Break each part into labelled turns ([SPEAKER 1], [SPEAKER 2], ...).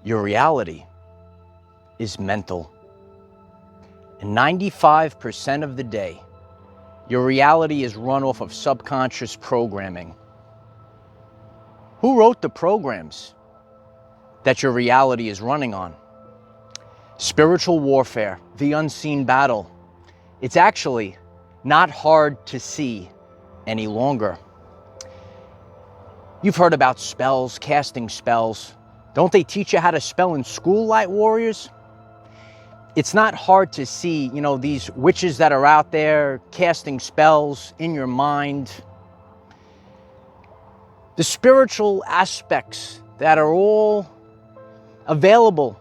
[SPEAKER 1] Your reality is mental. And 95% of the day, your reality is run off of subconscious programming. Who wrote the programs that your reality is running on? Spiritual warfare, the unseen battle. It's actually not hard to see any longer. You've heard about spells, casting spells. Don't they teach you how to spell in school, light warriors? It's not hard to see, these witches that are out there casting spells in your mind. The spiritual aspects that are all available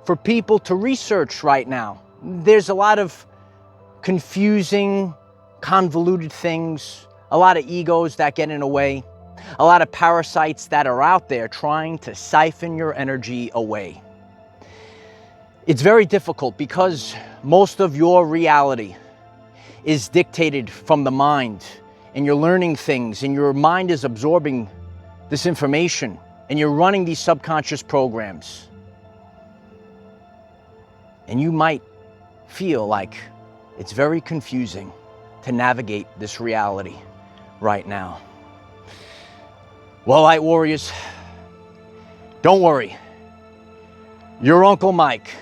[SPEAKER 1] for people to research right now. There's a lot of confusing, convoluted things, a lot of egos that get in the way, a lot of parasites that are out there trying to siphon your energy away. It's very difficult because most of your reality is dictated from the mind, and you're learning things, and your mind is absorbing this information, and you're running these subconscious programs. And you might feel like it's very confusing to navigate this reality right now. Well, light warriors, don't worry. Your Uncle Mike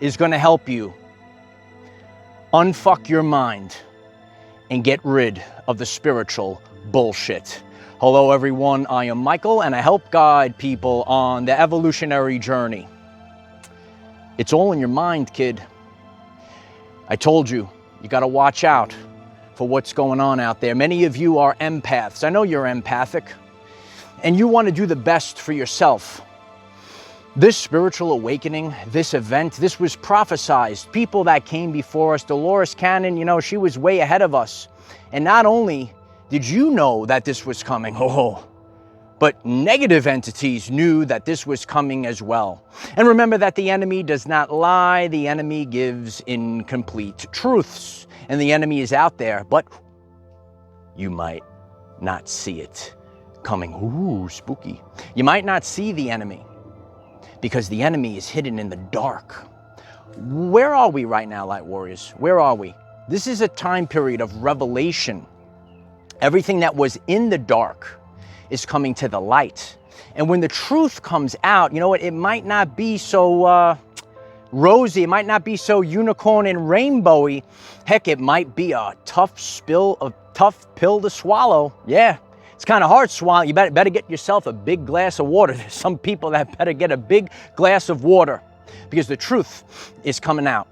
[SPEAKER 1] is going to help you unfuck your mind and get rid of the spiritual bullshit. Hello everyone, I am Michael and I help guide people on the evolutionary journey. It's all in your mind, kid. I told you, you got to watch out for what's going on out there. Many of you are empaths. I know you're empathic and you want to do the best for yourself. This spiritual awakening, this event, this was prophesized. People that came before us, Dolores Cannon, she was way ahead of us. And not only did you know that this was coming, but negative entities knew that this was coming as well. And remember that the enemy does not lie. The enemy gives incomplete truths. And the enemy is out there, but you might not see it coming. Ooh, spooky. You might not see the enemy because the enemy is hidden in the dark. Where are we right now, light warriors? Where are we? This is a time period of revelation. Everything that was in the dark is coming to the light. And when the truth comes out, you know what? It might not be so rosy. It might not be so unicorn and rainbowy. Heck, it might be a tough pill to swallow. Yeah, it's kind of hard to swallow. You better get yourself a big glass of water. There's some people that better get a big glass of water because the truth is coming out.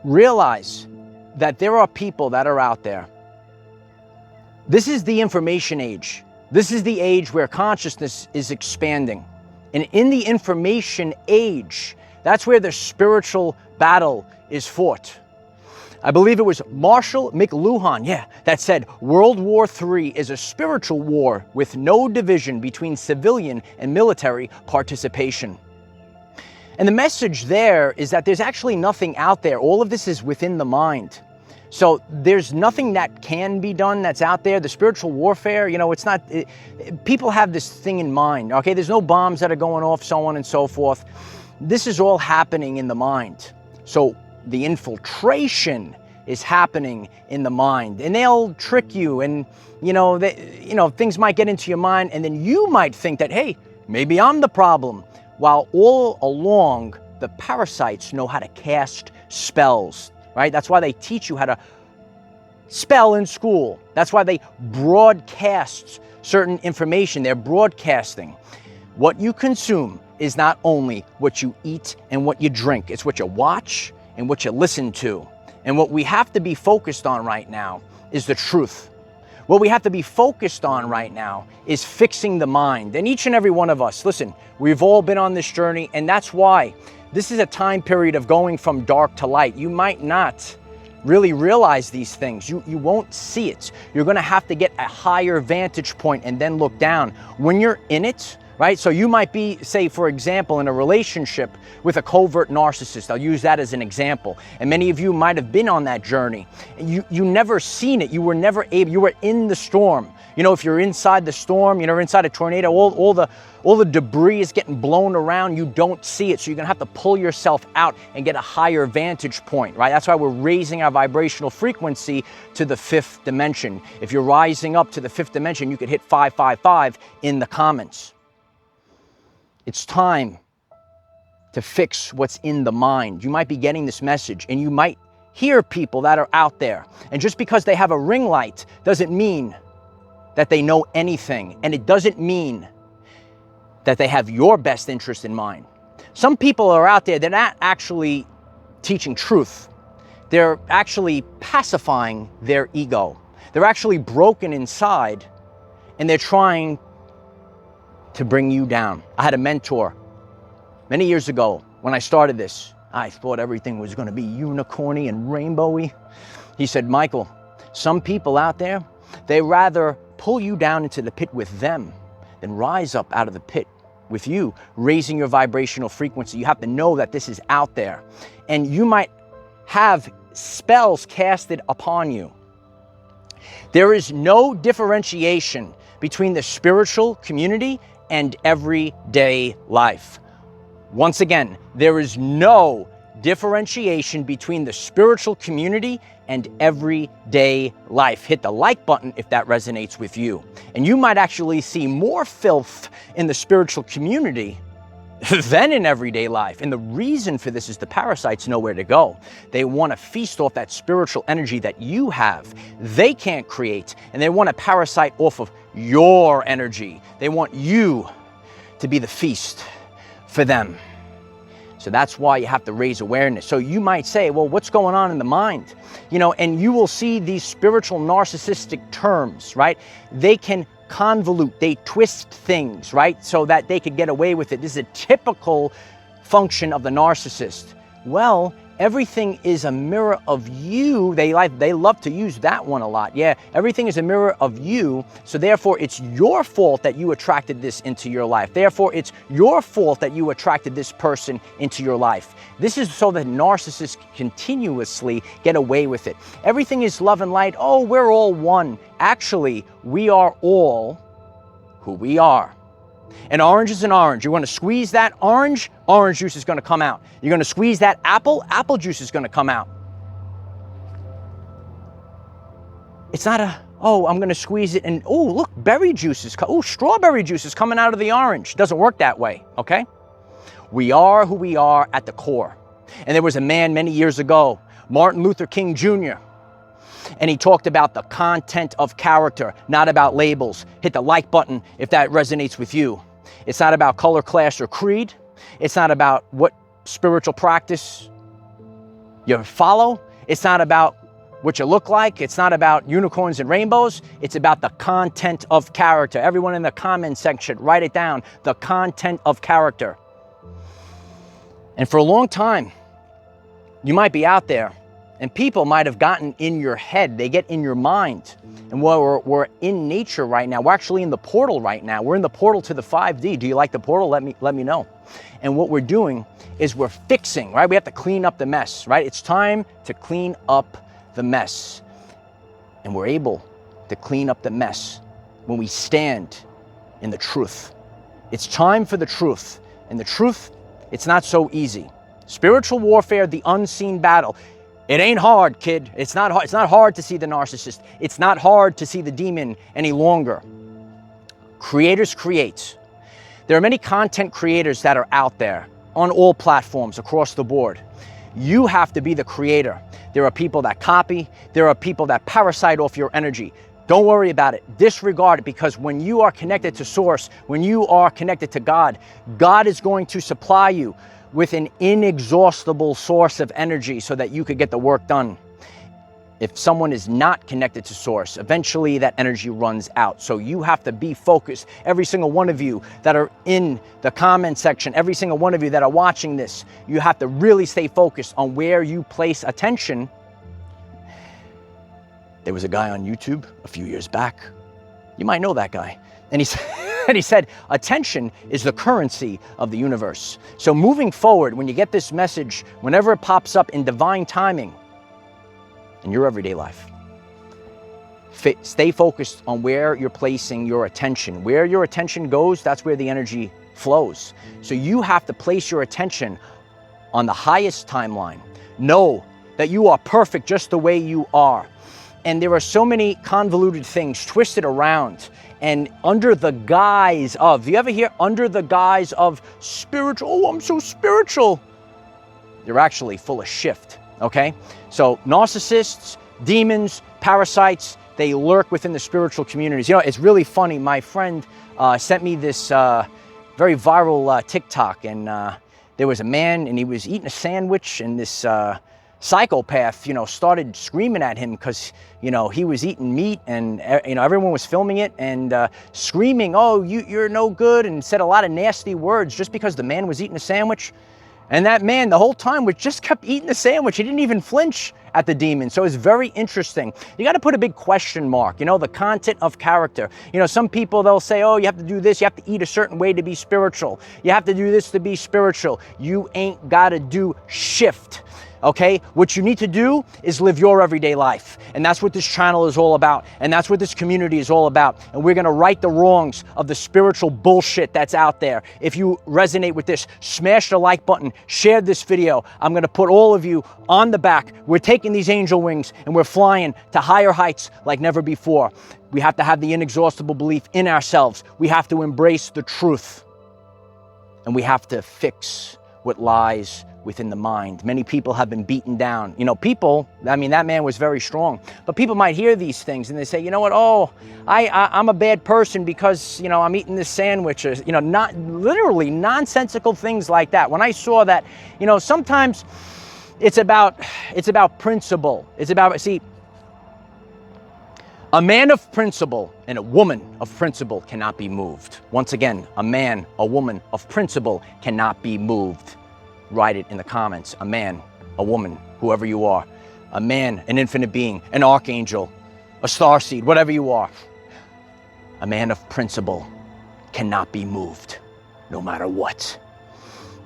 [SPEAKER 1] Realize that there are people that are out there. This is the information age. This is the age where consciousness is expanding. And in the information age, that's where the spiritual battle is fought. I believe it was Marshall McLuhan, that said, World War III is a spiritual war with no division between civilian and military participation. And the message there is that there's actually nothing out there. All of this is within the mind. So there's nothing that can be done that's out there. The spiritual warfare, it's not, people have this thing in mind, okay? There's no bombs that are going off, so on and so forth. This is all happening in the mind. So the infiltration is happening in the mind, and they'll trick you, and things might get into your mind, and then you might think that, hey, maybe I'm the problem. While all along, the parasites know how to cast spells. Right? That's why they teach you how to spell in school. That's why they broadcast certain information. They're broadcasting. What you consume is not only what you eat and what you drink. It's what you watch and what you listen to. And what we have to be focused on right now is the truth. What we have to be focused on right now is fixing the mind. And each and every one of us, listen, we've all been on this journey, and that's why this is a time period of going from dark to light. You might not really realize these things. You won't see it. You're going to have to get a higher vantage point and then look down. When you're in it, right? So you might be, say, for example, in a relationship with a covert narcissist. I'll use that as an example. And many of you might have been on that journey. You never seen it. You were never able, you were in the storm. You know, if you're inside the storm, you're inside a tornado, all the debris is getting blown around, you don't see it. So you're gonna have to pull yourself out and get a higher vantage point, right? That's why we're raising our vibrational frequency to the 5th dimension. If you're rising up to the 5th dimension, you could hit 555 in the comments. It's time to fix what's in the mind. You might be getting this message and you might hear people that are out there. And just because they have a ring light doesn't mean that they know anything. And it doesn't mean that they have your best interest in mind. Some people are out there, they're not actually teaching truth. They're actually pacifying their ego. They're actually broken inside and they're trying to bring you down. I had a mentor many years ago when I started this. I thought everything was going to be unicorny and rainbowy. He said, Michael, some people out there, they rather pull you down into the pit with them than rise up out of the pit with you, raising your vibrational frequency. You have to know that this is out there. And you might have spells casted upon you. There is no differentiation between the spiritual community and everyday life. Once again, there is no differentiation between the spiritual community and everyday life. Hit the like button if that resonates with you. And you might actually see more filth in the spiritual community than in everyday life. And the reason for this is the parasites know where to go. They want to feast off that spiritual energy that you have. They can't create, and they want to parasite off of your energy. They want you to be the feast for them. So that's why you have to raise awareness. So you might say, well, what's going on in the mind? You know, and you will see these spiritual narcissistic terms, right? They can convolute, they twist things, right? So that they could get away with it. This is a typical function of the narcissist. Well, everything is a mirror of you. They love to use that one a lot. Yeah, everything is a mirror of you. So therefore, it's your fault that you attracted this into your life. Therefore, it's your fault that you attracted this person into your life. This is so that narcissists continuously get away with it. Everything is love and light. Oh, we're all one. Actually, we are all who we are. An orange is an orange. You want to squeeze that orange, orange juice is going to come out. You're going to squeeze that apple, apple juice is going to come out. It's not a, oh, I'm going to squeeze it and, oh, look, berry juice is, oh, strawberry juice is coming out of the orange. It doesn't work that way, okay? We are who we are at the core. And there was a man many years ago, Martin Luther King Jr., and he talked about the content of character, not about labels. Hit the like button if that resonates with you. It's not about color, class, or creed. It's not about what spiritual practice you follow. It's not about what you look like. It's not about unicorns and rainbows. It's about the content of character. Everyone in the comment section, write it down. The content of character. And for a long time, you might be out there and people might have gotten in your head. They get in your mind. And we're in nature right now. We're actually in the portal right now. We're in the portal to the 5D. Do you like the portal? Let me know. And what we're doing is we're fixing, right? We have to clean up the mess, right? It's time to clean up the mess. And we're able to clean up the mess when we stand in the truth. It's time for the truth. And the truth, it's not so easy. Spiritual warfare, the unseen battle. It ain't hard, kid. It's not hard. It's not hard to see the narcissist. It's not hard to see the demon any longer. Creators create. There are many content creators that are out there on all platforms across the board. You have to be the creator. There are people that copy. There are people that parasite off your energy. Don't worry about it. Disregard it, because when you are connected to Source, when you are connected to God, God is going to supply you with an inexhaustible source of energy so that you could get the work done. If someone is not connected to Source, eventually that energy runs out. So you have to be focused. Every single one of you that are in the comment section, every single one of you that are watching this, you have to really stay focused on where you place attention. There was a guy on YouTube a few years back. You might know that guy. And And he said, attention is the currency of the universe. So moving forward, when you get this message, whenever it pops up in divine timing in your everyday life, stay focused on where you're placing your attention. Where your attention goes, that's where the energy flows. So you have to place your attention on the highest timeline. Know that you are perfect just the way you are. And there are so many convoluted things twisted around and under the guise of, do you ever hear under the guise of spiritual? Oh, I'm so spiritual. They're actually full of shift, okay? So narcissists, demons, parasites, they lurk within the spiritual communities. You know, it's really funny. My friend sent me this very viral TikTok, and there was a man and he was eating a sandwich, and this psychopath, you know, started screaming at him because, you know, he was eating meat, and, you know, everyone was filming it and screaming, oh, you're no good, and said a lot of nasty words just because the man was eating a sandwich. And that man, the whole time, just kept eating the sandwich. He didn't even flinch at the demon. So it's very interesting. You got to put a big question mark, you know, the content of character. You know, some people, they'll say, oh, you have to do this. You have to eat a certain way to be spiritual. You have to do this to be spiritual. You ain't got to do shift. Okay, what you need to do is live your everyday life. And that's what this channel is all about. And that's what this community is all about. And we're going to right the wrongs of the spiritual bullshit that's out there. If you resonate with this, smash the like button, share this video. I'm going to put all of you on the back. We're taking these angel wings and we're flying to higher heights like never before. We have to have the inexhaustible belief in ourselves. We have to embrace the truth. And we have to fix what lies within the mind. Many people have been beaten down. You know, people, I mean, that man was very strong, but people might hear these things and they say, you know what, oh, I'm a bad person because, you know, I'm eating this sandwich, or, you know, not literally nonsensical things like that. When I saw that, you know, sometimes it's about principle. It's about, see, a man of principle and a woman of principle cannot be moved. Once again, a man, a woman of principle cannot be moved. Write it in the comments. A man, a woman, whoever you are. A man, an infinite being, an archangel, a starseed, whatever you are. A man of principle cannot be moved, no matter what.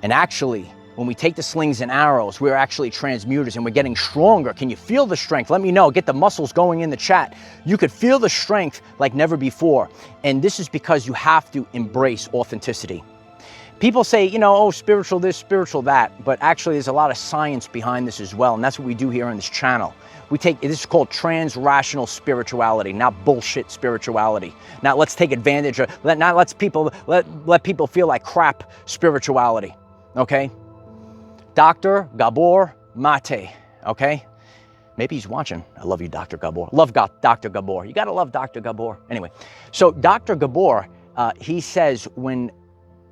[SPEAKER 1] And actually, when we take the slings and arrows, we're actually transmuters and we're getting stronger. Can you feel the strength? Let me know. Get the muscles going in the chat. You could feel the strength like never before. And this is because you have to embrace authenticity. People say, you know, oh, spiritual this, spiritual that, but actually there's a lot of science behind this as well, and that's what we do here on this channel. We take, this is called trans-rational spirituality, not bullshit spirituality. Not let's take advantage of, not let people feel like crap spirituality, okay? Dr. Gabor Mate, okay? Maybe he's watching. I love you, Dr. Gabor. Love Dr. Gabor. You gotta love Dr. Gabor. Anyway, so Dr. Gabor, he says when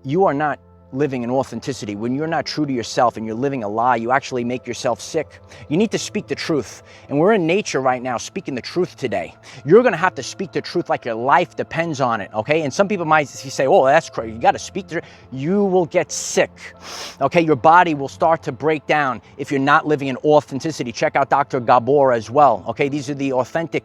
[SPEAKER 1] you are not living in authenticity, when you're not true to yourself and you're living a lie, you actually make yourself sick. You need to speak the truth. And we're in nature right now speaking the truth today. You're gonna have to speak the truth like your life depends on it, okay? And some people might say, oh, that's crazy, you gotta speak the truth. You will get sick, okay? Your body will start to break down if you're not living in authenticity. Check out Dr. Gabor as well, okay? These are the authentic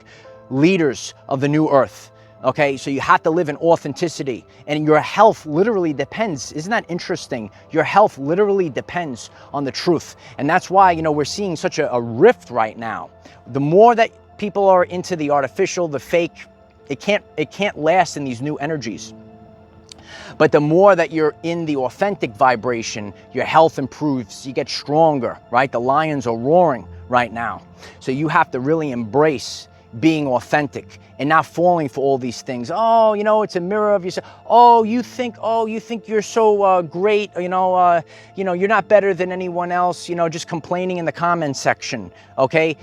[SPEAKER 1] leaders of the new earth. Okay, so you have to live in authenticity, and your health literally depends. Isn't that interesting? Your health literally depends on the truth. And that's why, you know, we're seeing such a rift right now. The more that people are into the artificial, the fake, it can't last in these new energies. But the more that you're in the authentic vibration, your health improves, you get stronger, right? The lions are roaring right now. So you have to really embrace being authentic and not falling for all these things. Oh, you know, it's a mirror of yourself. Oh, you think you're so great. You know, you're not better than anyone else. You know, just complaining in the comment section. Okay,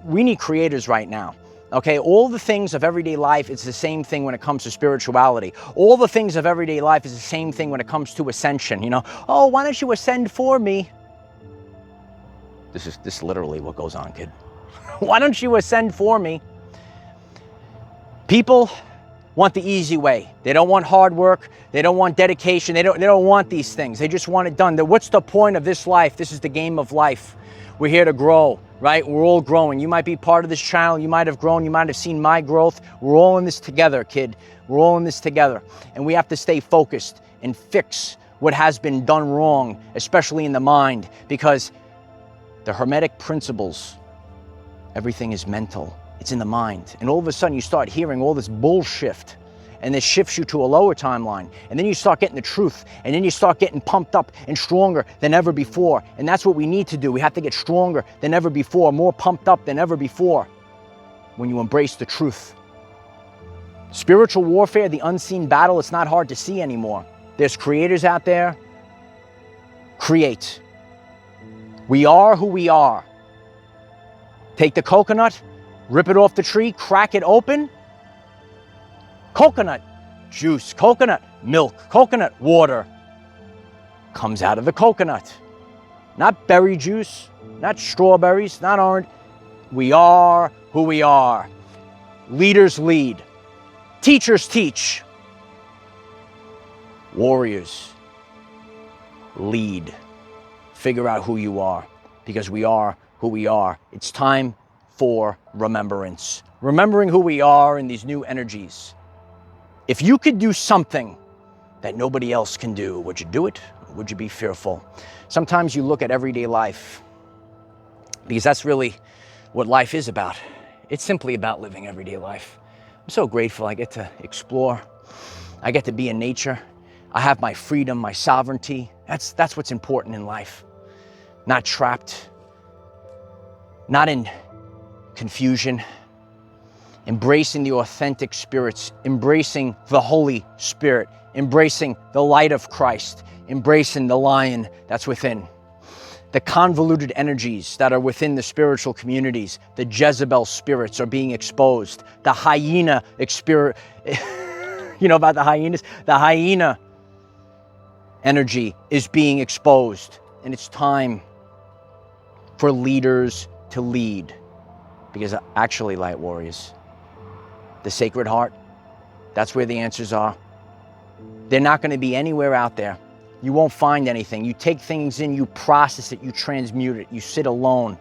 [SPEAKER 1] we need creators right now. Okay, all the things of everyday life, it's the same thing when it comes to spirituality. All the things of everyday life is the same thing when it comes to ascension. You know, oh, why don't you ascend for me? This is literally what goes on, kid. Why don't you ascend for me? People want the easy way. They don't want hard work. They don't want dedication. They don't want these things. They just want it done. What's the point of this life? This is the game of life. We're here to grow, right? We're all growing. You might be part of this channel. You might have grown. You might have seen my growth. We're all in this together, kid. We're all in this together. And we have to stay focused and fix what has been done wrong, especially in the mind, because the Hermetic principles, everything is mental. It's in the mind. And all of a sudden you start hearing all this bullshit, and this shifts you to a lower timeline. And then you start getting the truth, and then you start getting pumped up and stronger than ever before. And that's what we need to do. We have to get stronger than ever before, more pumped up than ever before when you embrace the truth. Spiritual warfare, the unseen battle, it's not hard to see anymore. There's creators out there. Create. We are who we are. Take the coconut, rip it off the tree, crack it open. Coconut juice, coconut milk, coconut water comes out of the coconut. Not berry juice, not strawberries, not orange. We are who we are. Leaders lead. Teachers teach. Warriors lead. Figure out who you are, because we are who we are. It's time for remembrance. Remembering who we are in these new energies. If you could do something that nobody else can do, would you do it? Or would you be fearful? Sometimes you look at everyday life, because that's really what life is about. It's simply about living everyday life. I'm so grateful I get to explore. I get to be in nature. I have my freedom, my sovereignty. That's what's important in life. Not trapped, not in confusion. Embracing the authentic spirits, embracing the Holy Spirit, embracing the light of Christ, embracing the lion that's within. The convoluted energies that are within the spiritual communities, the Jezebel spirits are being exposed. The hyena you know about the hyenas? The hyena energy is being exposed. And it's time for leaders to lead. Because actually, light warriors, the Sacred Heart, that's where the answers are. They're not going to be anywhere out there. You won't find anything. You take things in, you process it, you transmute it, you sit alone,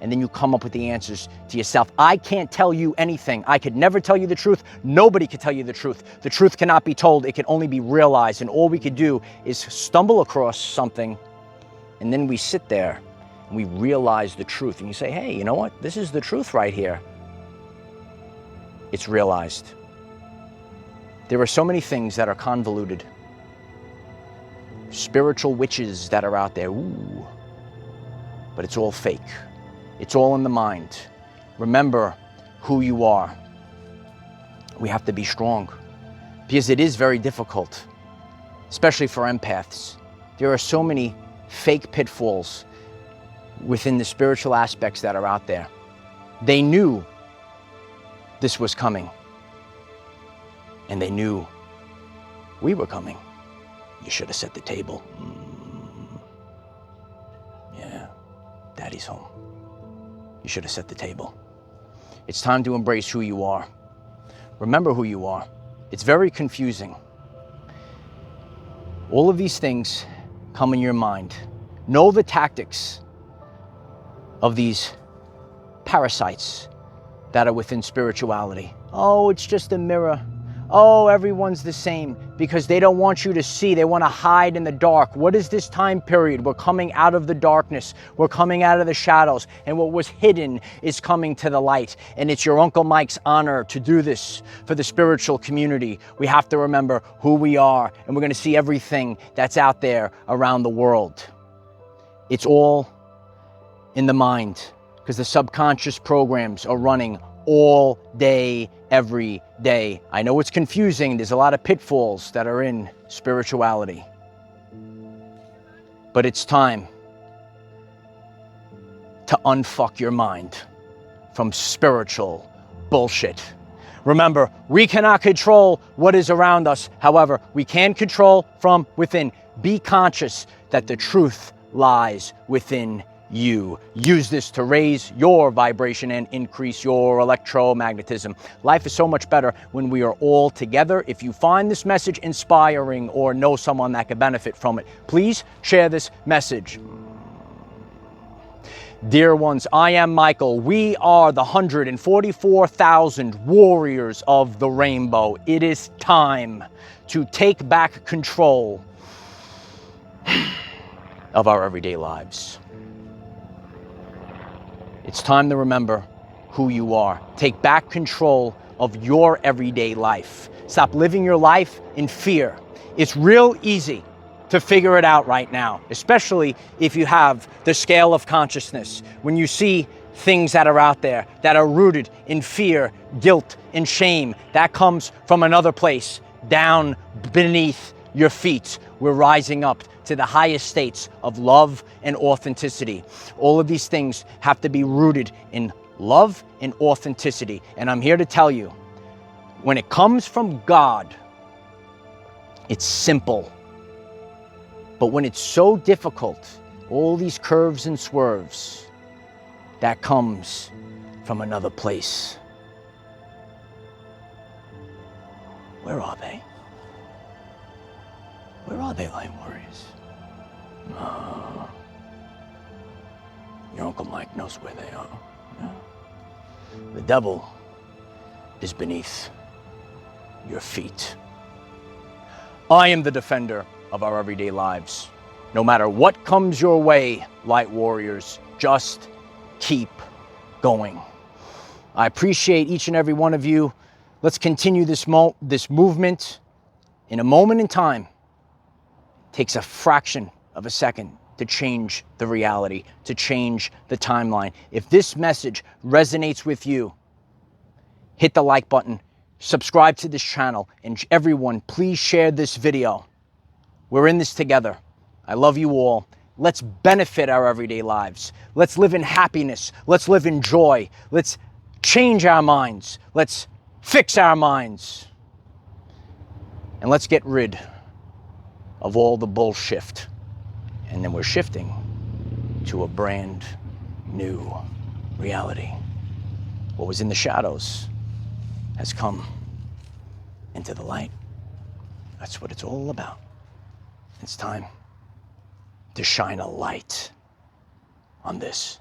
[SPEAKER 1] and then you come up with the answers to yourself. I can't tell you anything. I could never tell you the truth. Nobody could tell you the truth. The truth cannot be told. It can only be realized. And all we could do is stumble across something, and then we sit there and we realize the truth. And you say, hey, you know what? This is the truth right here. It's realized. There are so many things that are convoluted. Spiritual witches that are out there, ooh, but it's all fake. It's all in the mind. Remember who you are. We have to be strong, because it is very difficult, especially for empaths. There are so many fake pitfalls within the spiritual aspects that are out there. They knew this was coming, and they knew we were coming. You should have set the table. Yeah, Daddy's home. You should have set the table. It's time to embrace who you are. Remember who you are. It's very confusing. All of these things come in your mind. Know the tactics of these parasites that are within spirituality. Oh, it's just a mirror. Oh, everyone's the same, because they don't want you to see. They want to hide in the dark. What is this time period? We're coming out of the darkness. We're coming out of the shadows. And what was hidden is coming to the light. And it's your Uncle Mike's honor to do this for the spiritual community. We have to remember who we are. And we're going to see everything that's out there around the world. It's all in the mind, because the subconscious programs are running all day, every day. I know it's confusing. There's a lot of pitfalls that are in spirituality. But it's time to unfuck your mind from spiritual bullshit. Remember, we cannot control what is around us. However, we can control from within. Be conscious that the truth lies within you. Use this to raise your vibration and increase your electromagnetism. Life is so much better when we are all together. If you find this message inspiring or know someone that could benefit from it, please share this message. Dear ones, I am Michael. We are the 144,000 warriors of the rainbow. It is time to take back control of our everyday lives. It's time to remember who you are. Take back control of your everyday life. Stop living your life in fear. It's real easy to figure it out right now, especially if you have the scale of consciousness. When you see things that are out there that are rooted in fear, guilt, and shame, that comes from another place, down beneath your feet. We're rising up to the highest states of love and authenticity. All of these things have to be rooted in love and authenticity. And I'm here to tell you, when it comes from God, it's simple. But when it's so difficult, all these curves and swerves, that comes from another place. Where are they? Where are they, light warriors? Your Uncle Mike knows where they are. Yeah. The devil is beneath your feet. I am the defender of our everyday lives. No matter what comes your way, light warriors, just keep going. I appreciate each and every one of you. Let's continue this movement. In a moment in time, it takes a fraction of a second to change the reality, to change the timeline. If this message resonates with you, hit the like button, subscribe to this channel, and everyone, please share this video. We're in this together. I love you all. Let's benefit our everyday lives. Let's live in happiness. Let's live in joy. Let's change our minds. Let's fix our minds. And let's get rid of all the bullshit. And then we're shifting to a brand new reality. What was in the shadows has come into the light. That's what it's all about. It's time to shine a light on this.